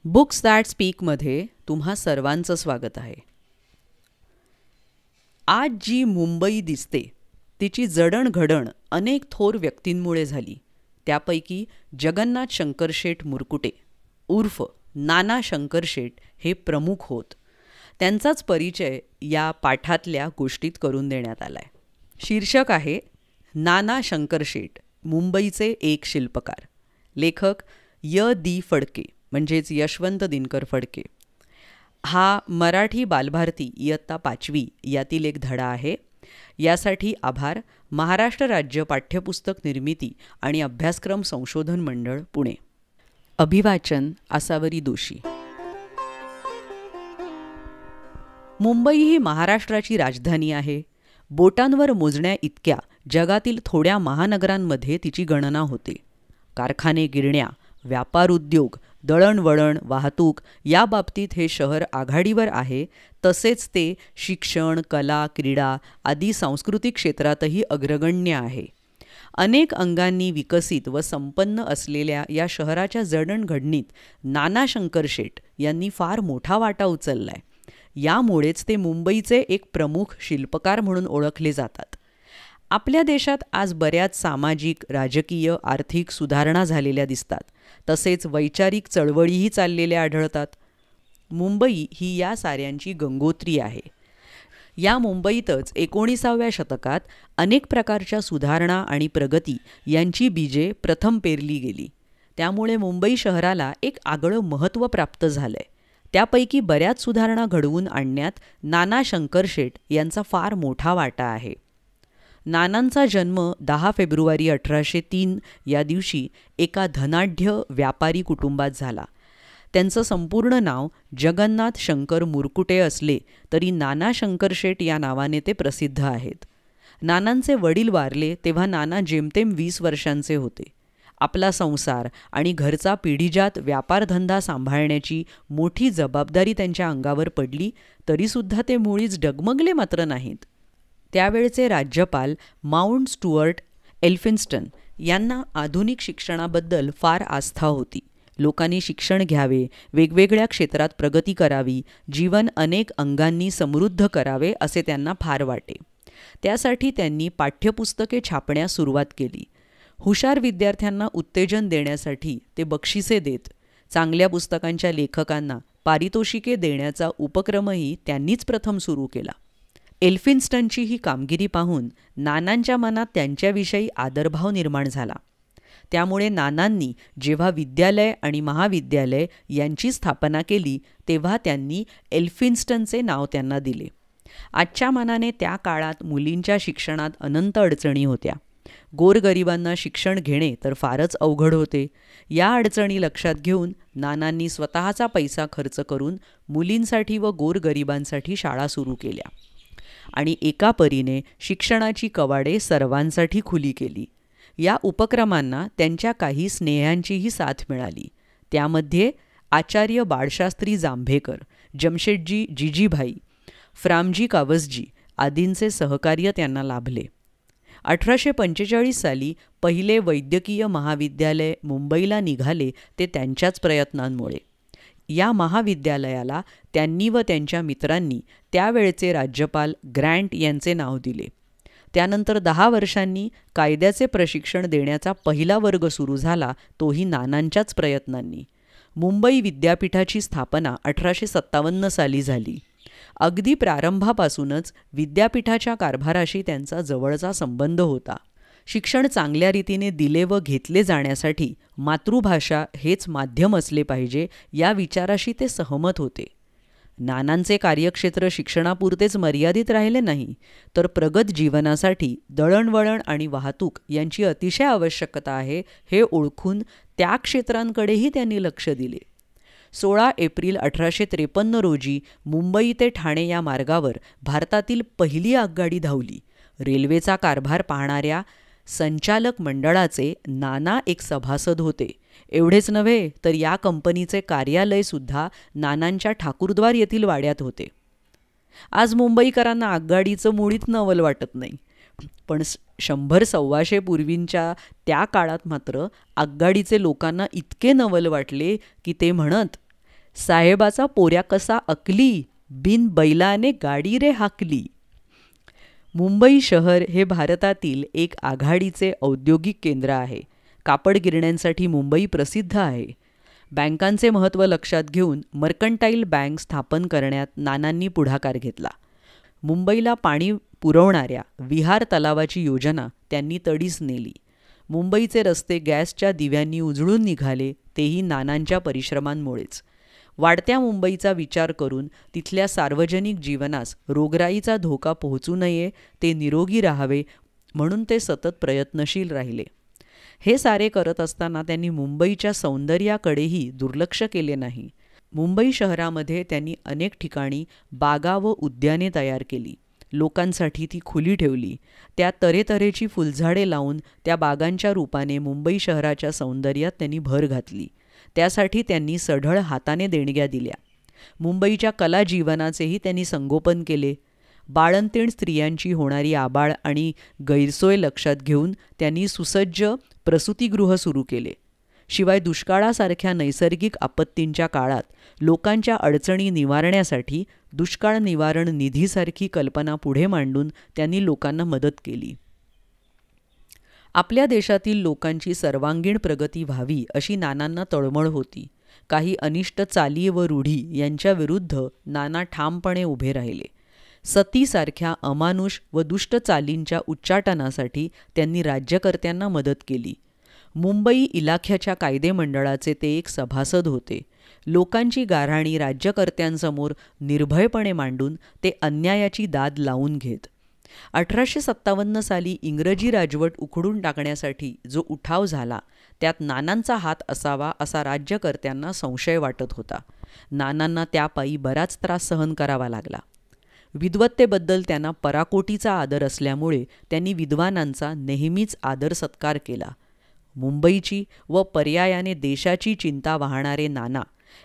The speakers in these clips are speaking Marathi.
बुक्स दॅट स्पीकमध्ये तुम्हा सर्वांचं स्वागत आहे. आज जी मुंबई दिसते तिची जडणघडण अनेक थोर व्यक्तींमुळे झाली. त्यापैकी जगन्नाथ शंकरशेठ मुरकुटे उर्फ नाना शंकरशेठ हे प्रमुख होत. त्यांचाच परिचय या पाठातल्या गोष्टीत करून देण्यात आला आहे. शीर्षक आहे नाना शंकरशेठ, मुंबईचे एक शिल्पकार. लेखक दी फडके म्हणजेच यशवंत दिनकर फडके. हा मराठी बालभारती इयत्ता 5वी यातील एक धडा आहे. यासाठी आभार महाराष्ट्र राज्य पाठ्यपुस्तक निर्मिती आणि अभ्यासक्रम संशोधन मंडळ, पुणे. अभिवाचन आसावरी दोशी. मुंबई ही महाराष्ट्राची राजधानी आहे. बोटांवर मोजण्या इतक्या जगातील थोड्या महानगरांमध्ये तिची गणना होते. कारखाने, गिरण्या, व्यापार, उद्योग, दळणवळण, वाहतूक या बाबतीत हे शहर आघाडीवर आहे. तसेच ते शिक्षण, कला, क्रीडा आदी सांस्कृतिक क्षेत्रातही अग्रगण्य आहे. अनेक अंगांनी विकसित व संपन्न असलेल्या या शहराच्या जडणघडणीत नाना शंकरशेठ यांनी फार मोठा वाटा उचलला आहे. यामुळेच ते मुंबईचे एक प्रमुख शिल्पकार म्हणून ओळखले जातात. आपल्या देशात आज बऱ्याच सामाजिक, राजकीय, आर्थिक सुधारणा झालेल्या दिसतात. तसेच वैचारिक चळवळीही चाललेल्या आढळतात. मुंबई ही या साऱ्यांची गंगोत्री आहे. या मुंबईतच 19व्या शतकात अनेक प्रकारच्या सुधारणा आणि प्रगती यांची बीजे प्रथम पेरली गेली. त्यामुळे मुंबई शहराला एक आगळं महत्त्व प्राप्त झालंय. त्यापैकी बऱ्याच सुधारणा घडवून आणण्यात नाना शंकरशेठ यांचा फार मोठा वाटा आहे. नानांचा जन्म 10 फेब्रुवारी 1803 या दिवशी एका धनाढ्य व्यापारी कुटुंबात झाला. त्यांचं संपूर्ण नाव जगन्नाथ शंकर मुरकुटे असले तरी नाना शंकरशेठ या नावाने ते प्रसिद्ध आहेत. नानांचे वडील वारले तेव्हा नाना जेमतेम 20 वर्षांचे होते. आपला संसार आणि घरचा पिढीजात व्यापारधंदा सांभाळण्याची मोठी जबाबदारी त्यांच्या अंगावर पडली. तरीसुद्धा ते मुळीच डगमगले मात्र नाहीत. त्यावेळचे राज्यपाल माउंट स्टुअर्ट एल्फिन्स्टन यांना आधुनिक शिक्षणाबद्दल फार आस्था होती. लोकांनी शिक्षण घ्यावे, वेगवेगळ्या क्षेत्रात प्रगती करावी, जीवन अनेक अंगांनी समृद्ध करावे असे त्यांना फार वाटे. त्यासाठी त्यांनी पाठ्यपुस्तके छापण्यास सुरुवात केली. हुशार विद्यार्थ्यांना उत्तेजन देण्यासाठी ते बक्षिसे देत. चांगल्या पुस्तकांच्या लेखकांना पारितोषिके देण्याचा उपक्रमही त्यांनीच प्रथम सुरू केला. एल्फिन्स्टनची ही कामगिरी पाहून नानांच्या मनात त्यांच्याविषयी आदरभाव निर्माण झाला. त्यामुळे नानांनी जेव्हा विद्यालय आणि महाविद्यालय यांची स्थापना केली तेव्हा त्यांनी एल्फिन्स्टनचे नाव त्यांना दिले. आजच्या मानाने त्या काळात मुलींच्या शिक्षणात अनंत अडचणी होत्या. गोरगरिबांना शिक्षण घेणे तर फारच अवघड होते. या अडचणी लक्षात घेऊन नानांनी स्वतःचा पैसा खर्च करून मुलींसाठी व गोरगरिबांसाठी शाळा सुरू केल्या आणि एका परीने शिक्षणाची कवाडे सर्वांसाठी खुली केली. या उपक्रमांना त्यांच्या काही स्नेह्यांचीही साथ मिळाली. त्यामध्ये आचार्य बाळशास्त्री जांभेकर, जमशेदजी जिजीभाई, फ्रामजी कावसजी आदींचे सहकार्य त्यांना लाभले. 1845 साली पहिले वैद्यकीय महाविद्यालय मुंबईला निघाले ते त्यांच्याच प्रयत्नांमुळे. या महाविद्यालयाला त्यांनी व त्यांच्या मित्रांनी त्यावेळचे राज्यपाल ग्रँट यांचे नाव दिले. त्यानंतर 10 वर्षांनी कायद्याचे प्रशिक्षण देण्याचा पहिला वर्ग सुरू झाला, तोही नानांच्याच प्रयत्नांनी. मुंबई विद्यापीठाची स्थापना 1857 साली झाली. अगदी प्रारंभापासूनच विद्यापीठाच्या कारभाराशी त्यांचा जवळचा संबंध होता. शिक्षण चांगल्या रीतीने दिले व घेतले जाण्यासाठी मातृभाषा हेच माध्यम असले पाहिजे या विचाराशी ते सहमत होते. नानांचे कार्यक्षेत्र शिक्षणापुरतेच मर्यादित राहिले नाही, तर प्रगत जीवनासाठी दळणवळण आणि वाहतूक यांची अतिशय आवश्यकता आहे हे ओळखून त्या क्षेत्रांकडेही त्यांनी लक्ष दिले. 16 एप्रिल 1853 रोजी मुंबई ते ठाणे या मार्गावर भारतातील पहिली आगगाडी धावली. रेल्वेचा कारभार पाहणाऱ्या संचालक मंडळाचे नाना एक सभासद होते. एवढेच नव्हे तर या कंपनीचे कार्यालयसुद्धा नानांच्या ठाकूरद्वार येथील वाड्यात होते. आज मुंबईकरांना आगगाडीचं मुळीच नवल वाटत नाही, पण 100-125 पूर्वींच्या त्या काळात मात्र आगगाडीचे लोकांना इतके नवल वाटले की ते म्हणत, साहेबाचा पोऱ्या कसा अकली, बिन बैलाने गाडी रे हाकली. मुंबई शहर हे भारतातील एक आघाडीचे औद्योगिक केंद्र आहे. कापड गिरण्यांसाठी मुंबई प्रसिद्ध आहे. बँकांचे महत्त्व लक्षात घेऊन मर्कंटाईल बँक स्थापन करण्यात नानांनी पुढाकार घेतला. मुंबईला पाणी पुरवणाऱ्या विहार तलावाची योजना त्यांनी तडीस नेली. मुंबईचे रस्ते गॅसच्या दिव्यांनी उजळून निघाले, तेही नानांच्या परिश्रमांमुळेच. वाढत्या मुंबईचा विचार करून तिथल्या सार्वजनिक जीवनास रोगराईचा धोका पोहोचू नये, ते निरोगी राहावे म्हणून ते सतत प्रयत्नशील राहिले. हे सारे करत असताना त्यांनी मुंबईच्या सौंदर्याकडेही दुर्लक्ष केले नाही. मुंबई शहरामध्ये त्यांनी अनेक ठिकाणी बागा व उद्याने तयार केली. लोकांसाठी ती खुली ठेवली. त्या तऱ्हेतऱ्हेची फुलझाडे लावून त्या बागांच्या रूपाने मुंबई शहराच्या सौंदर्यात त्यांनी भर घातली. त्यासाठी त्यांनी सढळ हाताने देणग्या दिल्या. मुंबईच्या कला जीवनाचेही त्यांनी संगोपन केले. बाळंतीण स्त्रियांची होणारी आबाळ आणि गैरसोय लक्षात घेऊन त्यांनी सुसज्ज प्रसूतिगृह सुरू केले. शिवाय दुष्काळासारख्या नैसर्गिक आपत्तींच्या काळात लोकांच्या अडचणी निवारण्यासाठी दुष्काळ निवारण निधीसारखी कल्पना पुढे मांडून त्यांनी लोकांना मदत केली. आपल्या देशातील लोकांची सर्वांगीण प्रगती व्हावी अशी नानांना तळमळ होती. काही अनिष्ट चाली व रूढी यांच्या विरुद्ध नाना ठामपणे उभे राहिले. सतीसारख्या अमानुष व दुष्ट चालींच्या उच्चाटनासाठी त्यांनी राज्यकर्त्यांना मदत केली. मुंबई इलाख्याच्या कायदेमंडळाचे ते एक सभासद होते. लोकांची गाऱ्हाणी राज्यकर्त्यांसमोर निर्भयपणे मांडून ते अन्यायाची दाद लावून घेत. 1857 साली इंग्रजी राजवट उखडून टाकण्यासाठी जो उठाव झाला, त्यात नानांचा हात असावा असा राज्यकर्त्यांना संशय वाटत होता. नानांना त्यापायी बराच त्रास सहन करावा लागला. विद्वत्तेबद्दल त्यांना पराकोटीचा आदर असल्यामुळे त्यांनी विद्वानांचा नेहमीच आदर सत्कार केला. मुंबईची व पर्यायाने देशाची चिंता वाहणारे नाना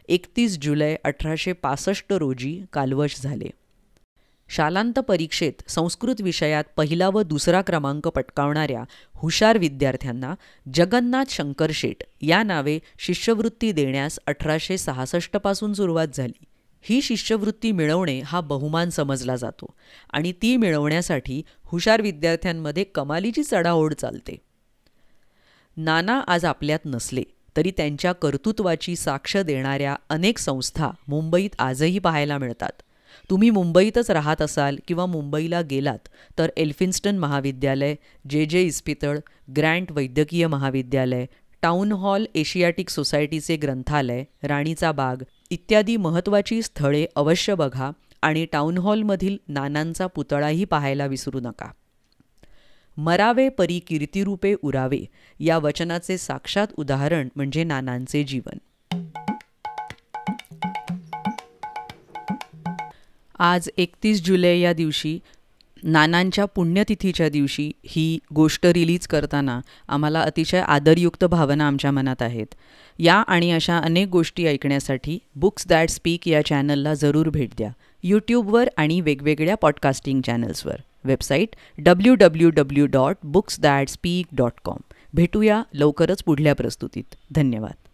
31 जुलै 1865 रोजी कालवश झाले. शालांत परीक्षेत संस्कृत विषयात पहिला व दुसरा क्रमांक पटकावणाऱ्या हुशार विद्यार्थ्यांना जगन्नाथ शंकर शेट या नावे शिष्यवृत्ती देण्यास 1866 पासून सुरुवात झाली. ही शिष्यवृत्ती मिळवणे हा बहुमान समजला जातो आणि ती मिळवण्यासाठी हुशार विद्यार्थ्यांमध्ये कमालीची चढाओढ चालते. नाना आज आपल्यात नसले तरी त्यांच्या कर्तृत्वाची साक्ष देणाऱ्या अनेक संस्था मुंबईत आजही पाहायला मिळतात. तुम्ही मुंबईतच राहत असाल किंवा मुंबईला गेलात तर एल्फिन्स्टन महाविद्यालय, जे इस्पितळ, ग्रँट वैद्यकीय महाविद्यालय, टाउन हॉल एशियाटिक सोसायटीचे ग्रंथालय, राणीचा बाग इत्यादी महत्त्वाची स्थळे अवश्य बघा आणि टाउन हॉलमधील नानांचा पुतळाही पाहायला विसरू नका. मरावे परी कीर्तिरूपे उरावे या वचनाचे साक्षात उदाहरण म्हणजे नानांचे जीवन. आज 31 जुलै या दिवशी, नानांच्या पुण्यतिथीच्या दिवशी ही गोष्ट रिलीज करताना आम्हाला अतिशय आदरयुक्त भावना आमच्या मनात आहेत. या आणि अशा अनेक गोष्टी ऐकण्यासाठी बुक्स दॅट स्पीक या चॅनलला जरूर भेट द्या. यूट्यूबवर आणि वेगवेगळ्या पॉडकास्टिंग चॅनल्सवर. Website www.booksthatspeak.com. भेटूया लवकरच पुढल्या प्रस्तुतीत. धन्यवाद.